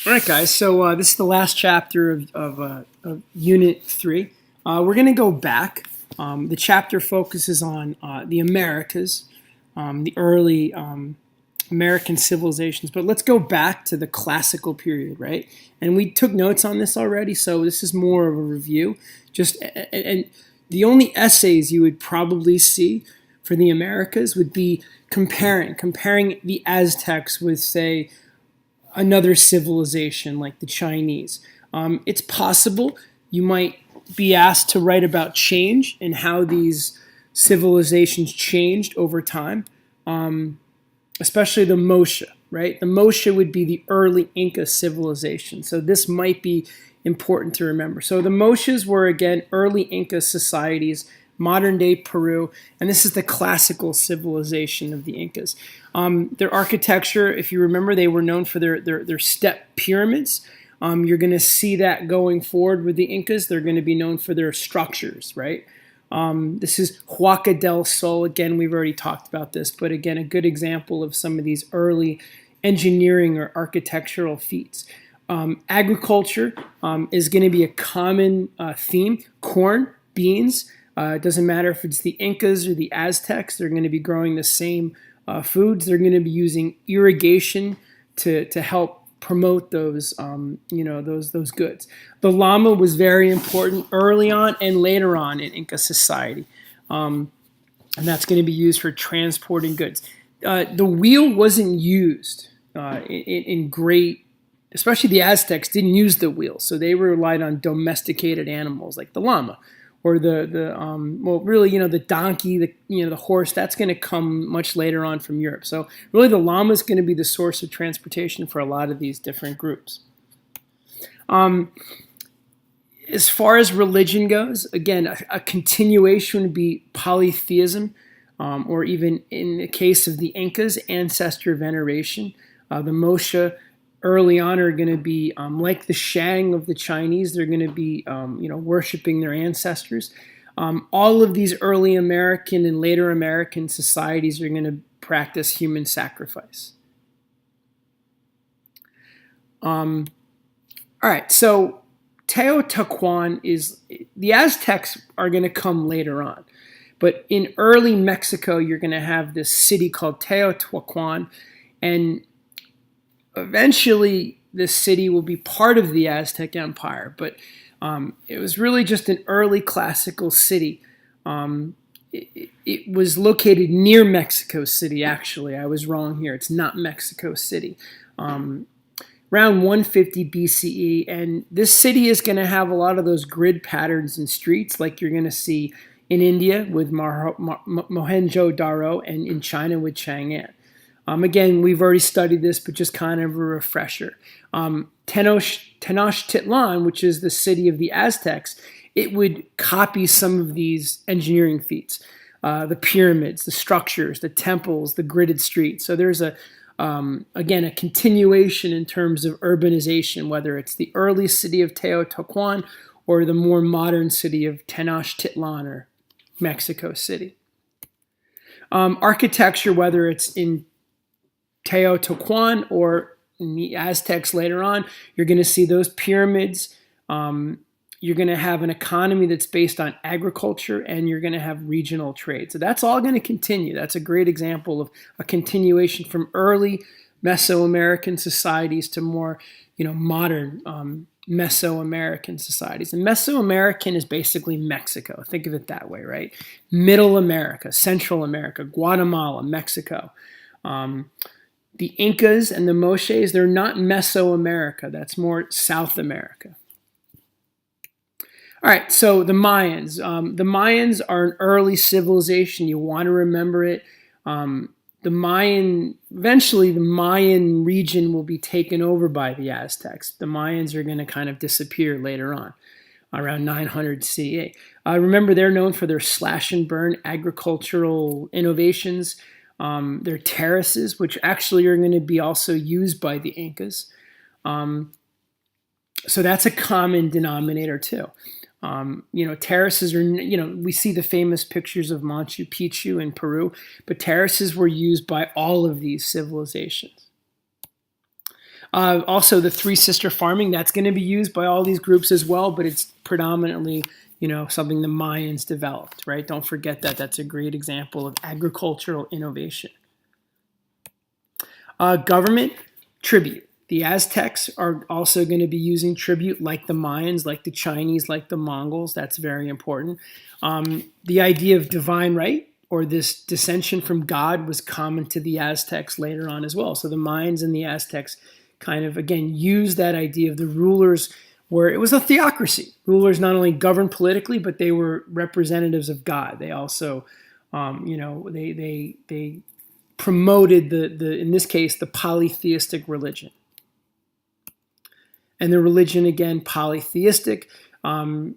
All right, guys. So this is the last chapter of Unit 3. We're going to go back. The chapter focuses on the Americas, the early American civilizations. But let's go back to the classical period, right? And we took notes on this already, so this is more of a review. And the only essays you would probably see for the Americas would be comparing the Aztecs with, say, another civilization like the Chinese. It's possible you might be asked to write about change and how these civilizations changed over time, especially the Moche, right? The Moche would be the early Inca civilization. So this might be important to remember. So the Moches were, again, early Inca societies, modern day Peru, and this is the classical civilization of the Incas. Their architecture, if you remember, they were known for their step pyramids. You're going to see that going forward with the Incas. They're going to be known for their structures, right? This is Huaca del Sol. Again, we've already talked about this, but again, a good example of some of these early engineering or architectural feats. Agriculture is going to be a common theme. Corn, beans. It doesn't matter if it's the Incas or the Aztecs. They're going to be growing the same foods. They're going to be using irrigation to help promote those those goods. The llama was very important early on and later on in Inca society, and that's going to be used for transporting goods. The wheel wasn't used in great, especially the Aztecs didn't use the wheel, so they relied on domesticated animals like the llama. Or the donkey, the horse. That's going to come much later on from Europe. So really, the llama is going to be the source of transportation for a lot of these different groups. As far as religion goes, again, a continuation would be polytheism, or even in the case of the Incas, ancestor veneration. The Moche early on are going to be like the Shang of the Chinese. They're going to be worshiping their ancestors. All of these early American and later American societies are going to practice human sacrifice. All right, so Teotihuacan is, the Aztecs are going to come later on. But in early Mexico, you're going to have this city called Teotihuacan, and eventually, this city will be part of the Aztec Empire, but it was really just an early classical city. It was located near Mexico City, actually. I was wrong here. It's not Mexico City. Around 150 BCE, and this city is going to have a lot of those grid patterns and streets like you're going to see in India with Mohenjo-Daro and in China with Chang'an. Again, we've already studied this, but just kind of a refresher. Tenochtitlan, which is the city of the Aztecs, it would copy some of these engineering feats. The pyramids, the structures, the temples, the gridded streets. So there's again, a continuation in terms of urbanization, whether it's the early city of Teotihuacan or the more modern city of Tenochtitlan or Mexico City. Architecture, whether it's in Teotihuacan or in the Aztecs later on, you're going to see those pyramids. You're going to have an economy that's based on agriculture, and you're going to have regional trade. So that's all going to continue. That's a great example of a continuation from early Mesoamerican societies to more, modern Mesoamerican societies. And Mesoamerican is basically Mexico. Think of it that way, right? Middle America, Central America, Guatemala, Mexico. The Incas and the Moches, they're not Mesoamerica. That's more South America. All right, so the Mayans. The Mayans are an early civilization. You want to remember it. Eventually the Mayan region will be taken over by the Aztecs. The Mayans are going to kind of disappear later on, around 900 CE. Remember, they're known for their slash and burn agricultural innovations. Their terraces, which actually are going to be also used by the Incas. So that's a common denominator too. Terraces are, we see the famous pictures of Machu Picchu in Peru, but terraces were used by all of these civilizations. Also, the three sister farming, that's going to be used by all these groups as well, but it's predominantly, something the Mayans developed, right? Don't forget that. That's a great example of agricultural innovation. Government, tribute. The Aztecs are also going to be using tribute like the Mayans, like the Chinese, like the Mongols. That's very important. The idea of divine right, or this dissension from God, was common to the Aztecs later on as well. So the Mayans and the Aztecs kind of, again, used that idea of the rulers where it was a theocracy. Rulers not only governed politically, but they were representatives of God. They also, they promoted the in this case, the polytheistic religion. And the religion, again, polytheistic. The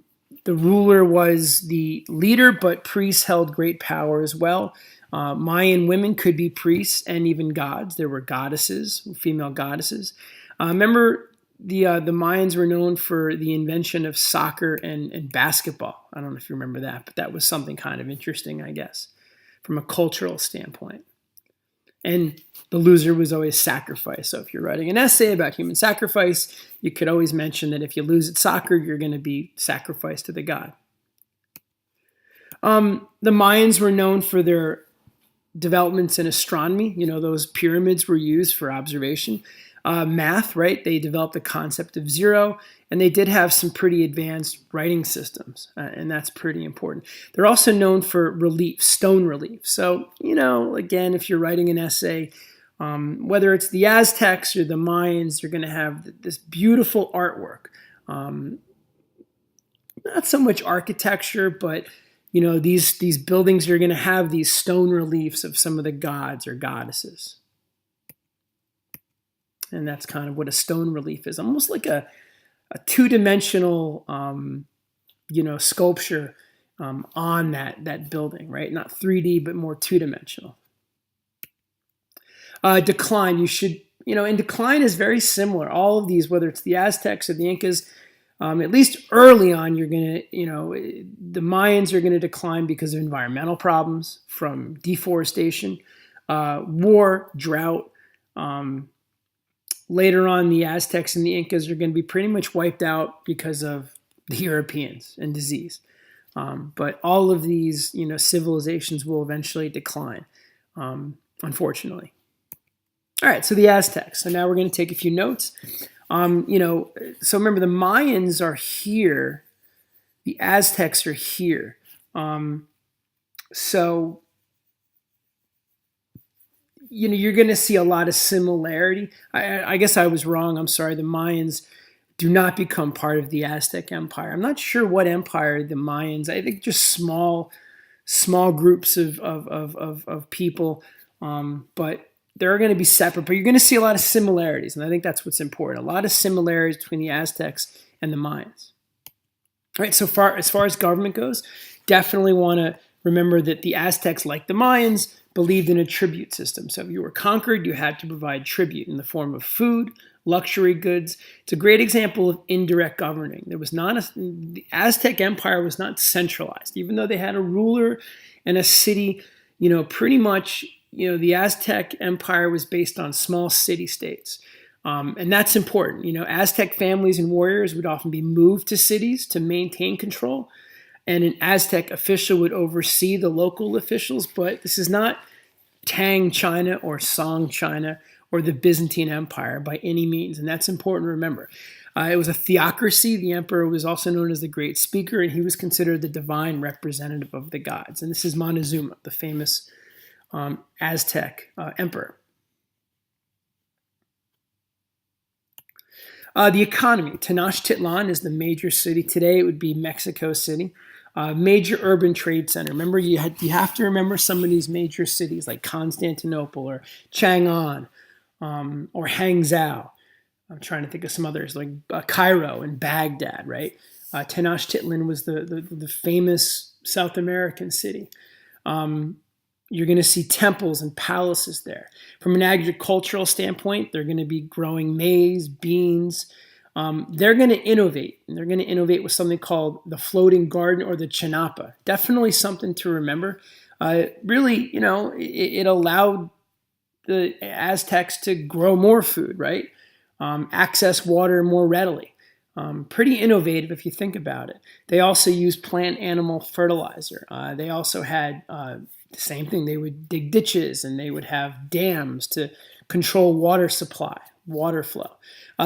ruler was the leader, but priests held great power as well. Mayan women could be priests and even gods. There were goddesses, female goddesses. Remember, the Mayans were known for the invention of soccer and basketball. I don't know if you remember that, but that was something kind of interesting, I guess, from a cultural standpoint. And the loser was always sacrificed. So if you're writing an essay about human sacrifice, you could always mention that if you lose at soccer, you're going to be sacrificed to the god. The Mayans were known for their developments in astronomy. Those pyramids were used for observation. Math, right? They developed the concept of zero, and they did have some pretty advanced writing systems, and that's pretty important. They're also known for relief, stone relief. So, again, if you're writing an essay, whether it's the Aztecs or the Mayans, you're going to have this beautiful artwork. Not so much architecture, but these buildings are going to have these stone reliefs of some of the gods or goddesses. And that's kind of what a stone relief is, almost like a two-dimensional, sculpture on that building, right? Not 3D, but more two-dimensional. Decline, and decline is very similar. All of these, whether it's the Aztecs or the Incas, at least early on, you're going to, the Mayans are going to decline because of environmental problems, from deforestation, war, drought. Later on, the Aztecs and the Incas are going to be pretty much wiped out because of the Europeans and disease. But all of these, civilizations will eventually decline, unfortunately. All right, so the Aztecs. So now we're going to take a few notes. So remember, the Mayans are here. The Aztecs are here. So you're going to see a lot of similarity. I guess I was wrong. I'm sorry. The Mayans do not become part of the Aztec Empire. I'm not sure what empire the Mayans. I think just small groups of people, but they're going to be separate. But you're going to see a lot of similarities, and I think that's what's important. A lot of similarities between the Aztecs and the Mayans. All right. So as far as government goes, definitely want to remember that the Aztecs, like the Mayans, believed in a tribute system. So if you were conquered, you had to provide tribute in the form of food, luxury goods. It's a great example of indirect governing. The Aztec Empire was not centralized, even though they had a ruler and a city. Pretty much, the Aztec Empire was based on small city-states. And that's important. Aztec families and warriors would often be moved to cities to maintain control. And an Aztec official would oversee the local officials, but this is not Tang China or Song China or the Byzantine Empire by any means, and that's important to remember. It was a theocracy. The emperor was also known as the Great Speaker, and he was considered the divine representative of the gods. And this is Montezuma, the famous Aztec emperor. The economy. Tenochtitlan is the major city. Today it would be Mexico City. Major urban trade center. Remember, you have to remember some of these major cities like Constantinople or Chang'an or Hangzhou. I'm trying to think of some others like Cairo and Baghdad, right? Tenochtitlan was the famous South American city. You're going to see temples and palaces there. From an agricultural standpoint, they're going to be growing maize, beans. They're going to innovate, and they're going to innovate with something called the floating garden or the chinapa. Definitely something to remember. Really, it allowed the Aztecs to grow more food, right? access water more readily. Pretty innovative if you think about it. They also used plant-animal fertilizer. They also had the same thing. They would dig ditches and they would have dams to control water supply, water flow.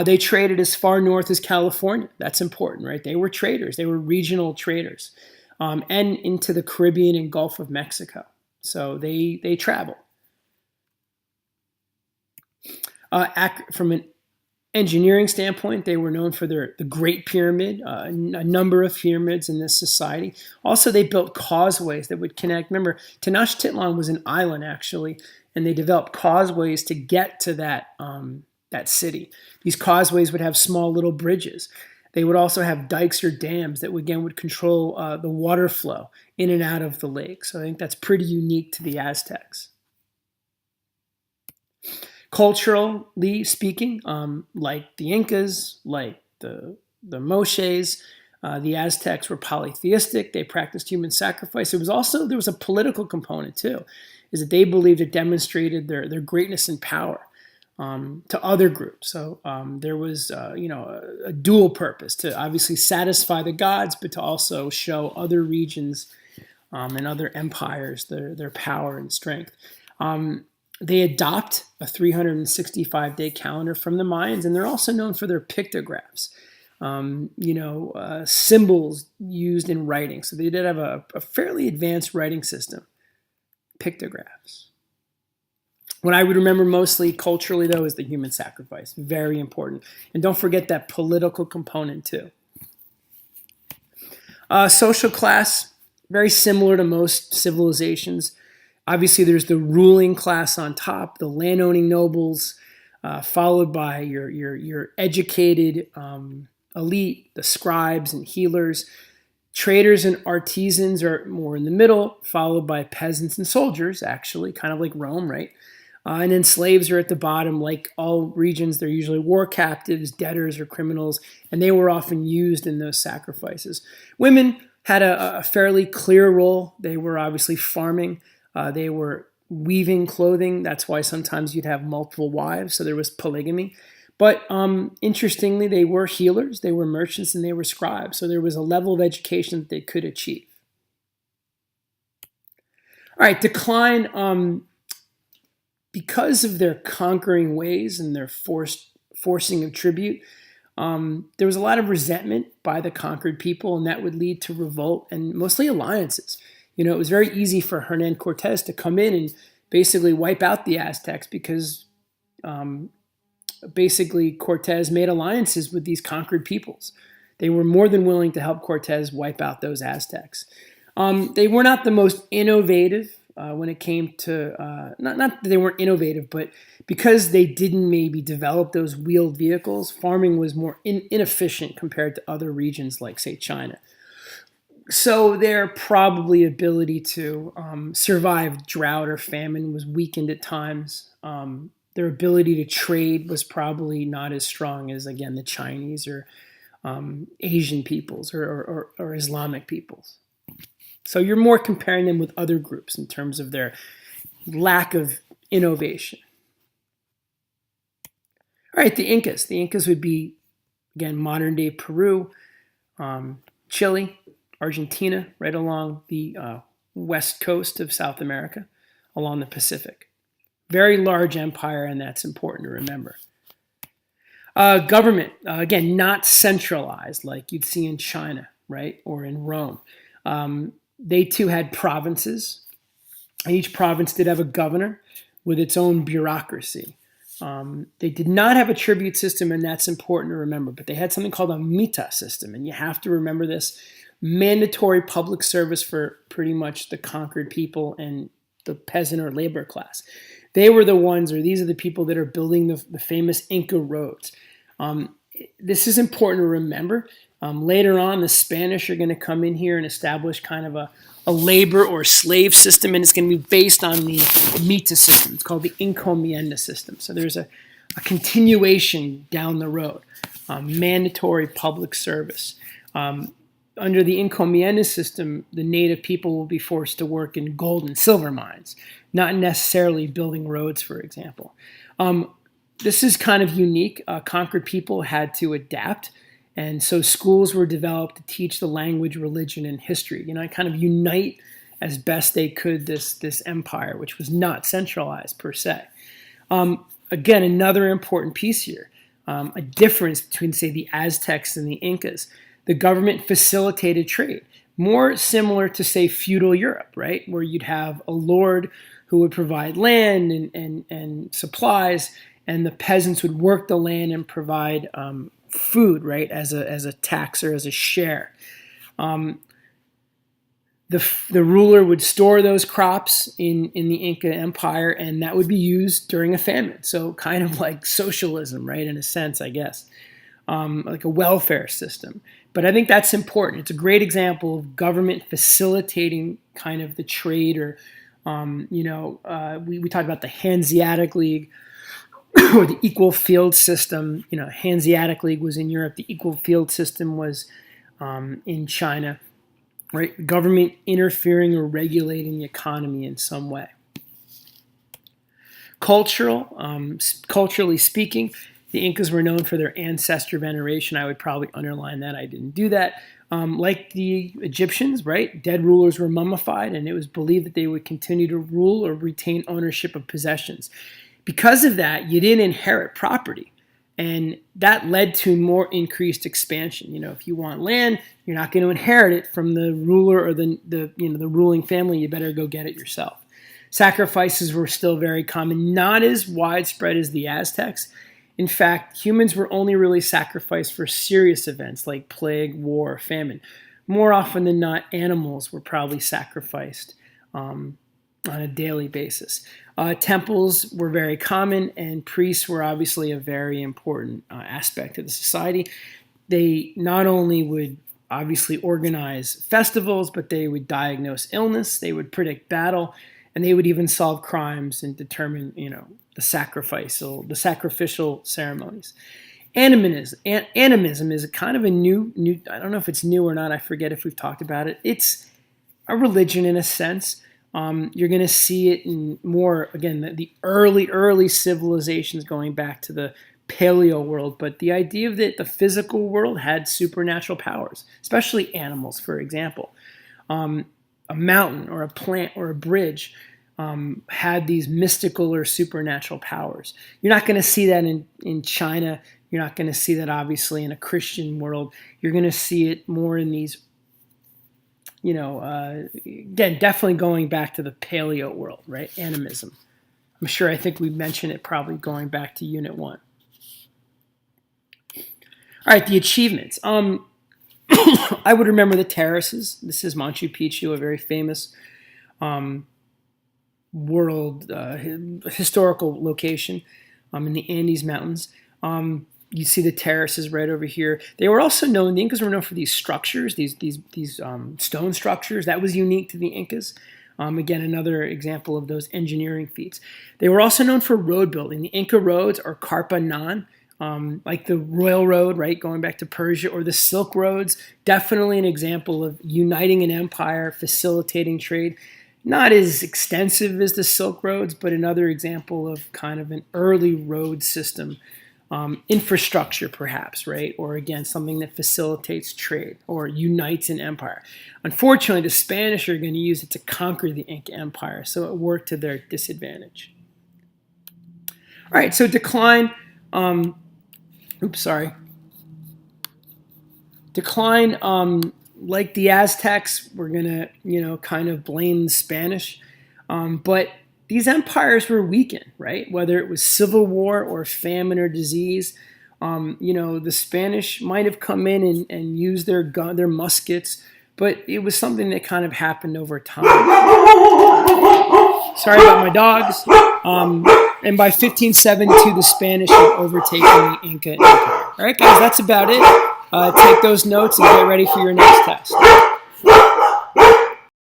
They traded as far north as California. That's important, right? They were traders. They were regional traders, and into the Caribbean and Gulf of Mexico. So they traveled. From an engineering standpoint, they were known for the Great Pyramid, a number of pyramids in this society. Also, they built causeways that would connect. Remember, Tenochtitlan was an island, actually, and they developed causeways to get to that city. These causeways would have small little bridges. They would also have dikes or dams that, again, would control the water flow in and out of the lake. So I think that's pretty unique to the Aztecs. Culturally speaking, like the Incas, like the Moshes, the Aztecs were polytheistic. They practiced human sacrifice. There was a political component too, is that they believed it demonstrated their greatness and power to other groups. So there was a dual purpose to obviously satisfy the gods, but to also show other regions and other empires their power and strength. They adopt a 365-day calendar from the Mayans, and they're also known for their pictographs, symbols used in writing. So they did have a fairly advanced writing system, pictographs. What I would remember mostly culturally, though, is the human sacrifice. Very important. And don't forget that political component, too. Social class, very similar to most civilizations. Obviously, there's the ruling class on top, the landowning nobles, followed by your educated elite, the scribes and healers. Traders and artisans are more in the middle, followed by peasants and soldiers, actually, kind of like Rome, right? And then slaves are at the bottom. Like all regions, they're usually war captives, debtors, or criminals, and they were often used in those sacrifices. Women had a fairly clear role. They were obviously farming. They were weaving clothing. That's why sometimes you'd have multiple wives, so there was polygamy. But interestingly, they were healers, they were merchants, and they were scribes. So there was a level of education that they could achieve. All right, decline. Because of their conquering ways and their forcing of tribute, there was a lot of resentment by the conquered people, and that would lead to revolt and mostly alliances. It was very easy for Hernan Cortez to come in and basically wipe out the Aztecs because basically Cortez made alliances with these conquered peoples. They were more than willing to help Cortez wipe out those Aztecs. They were not the most innovative when it came to, not that they weren't innovative, but because they didn't maybe develop those wheeled vehicles, farming was more inefficient compared to other regions like, say, China. So their probably ability to survive drought or famine was weakened at times. Their ability to trade was probably not as strong as, again, the Chinese or Asian peoples or Islamic peoples. So you're more comparing them with other groups in terms of their lack of innovation. All right, the Incas. The Incas would be, again, modern-day Peru, Chile, Argentina, right along the west coast of South America, along the Pacific. Very large empire, and that's important to remember. Government, again, not centralized like you'd see in China, right, or in Rome. They too had provinces, and each province did have a governor with its own bureaucracy. They did not have a tribute system, and that's important to remember, but they had something called a mita system, and you have to remember this. Mandatory public service for pretty much the conquered people and the peasant or labor class. They were the ones, or these are the people that are building the famous Inca roads. This is important to remember. Later on, the Spanish are going to come in here and establish kind of a labor or slave system, and it's going to be based on the mita system. It's called the encomienda system. So there's a continuation down the road. Mandatory public service. Under the encomienda system, the native people will be forced to work in gold and silver mines, not necessarily building roads, for example. This is kind of unique. Conquered people had to adapt, and so schools were developed to teach the language, religion, and history. Kind of unite as best they could this empire, which was not centralized per se. Again, another important piece here, a difference between, say, the Aztecs and the Incas. The government facilitated trade, more similar to, say, feudal Europe, right, where you'd have a lord who would provide land and supplies, and the peasants would work the land and provide food, right, as a tax or as a share. The ruler would store those crops in the Inca Empire, and that would be used during a famine. So kind of like socialism, right, in a sense, I guess, like a welfare system. But I think that's important. It's a great example of government facilitating kind of the trade, or, we talked about the Hanseatic League or the equal field system. Hanseatic League was in Europe. The equal field system was in China. Right, government interfering or regulating the economy in some way. Culturally speaking, the Incas were known for their ancestor veneration. I would probably underline that. I didn't do that. Like the Egyptians, right? Dead rulers were mummified, and it was believed that they would continue to rule or retain ownership of possessions. Because of that, you didn't inherit property. And that led to more increased expansion. If you want land, you're not going to inherit it from the ruler or the ruling family. You better go get it yourself. Sacrifices were still very common, not as widespread as the Aztecs. In fact, humans were only really sacrificed for serious events like plague, war, famine. More often than not, animals were probably sacrificed on a daily basis. Temples were very common, and priests were obviously a very important aspect of the society. They not only would obviously organize festivals, but they would diagnose illness, they would predict battle, and they would even solve crimes and determine, the sacrificial ceremonies. Animism is a kind of a new, I don't know if it's new or not, I forget if we've talked about it. It's a religion in a sense. You're going to see it in more, again, the early civilizations going back to the Paleo world, but the idea that the physical world had supernatural powers, especially animals, for example. A mountain or a plant or a bridge had these mystical or supernatural powers. You're not going to see that in China. You're not going to see that, obviously, in a Christian world. You're going to see it more in these, again, definitely going back to the Paleo world, right? Animism. I think we mentioned it probably going back to Unit 1. All right, the achievements. I would remember the terraces. This is Machu Picchu, a very famous world historical location in the Andes Mountains. You see the terraces right over here. They were also known, the Incas were known for these structures, these stone structures. That was unique to the Incas. Again, another example of those engineering feats. They were also known for road building. The Inca roads are Carpa Nan, like the Royal Road, right, going back to Persia, or the Silk Roads. Definitely an example of uniting an empire, facilitating trade. Not as extensive as the Silk Roads, but another example of kind of an early road system. Infrastructure, perhaps, right? Or again, something that facilitates trade or unites an empire. Unfortunately, the Spanish are going to use it to conquer the Inca Empire, so it worked to their disadvantage. All right, so decline. Decline, like the Aztecs, we're going to, kind of blame the Spanish. But these empires were weakened, right? Whether it was civil war or famine or disease, the Spanish might have come in and used their muskets, but it was something that kind of happened over time. Sorry about my dogs. And by 1572, the Spanish had overtaken the Inca Empire. All right, guys, that's about it. Take those notes and get ready for your next test.